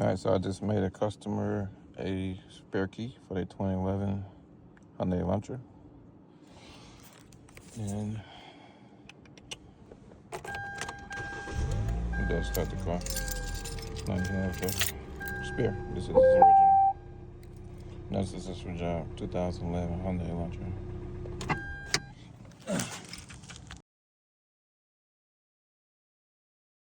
Alright, so I just made a customer a spare key for their 2011 Hyundai ELANTRA. And it does start the car. Nothing else there. Spare. This is his original. This is his job. 2011 Hyundai ELANTRA.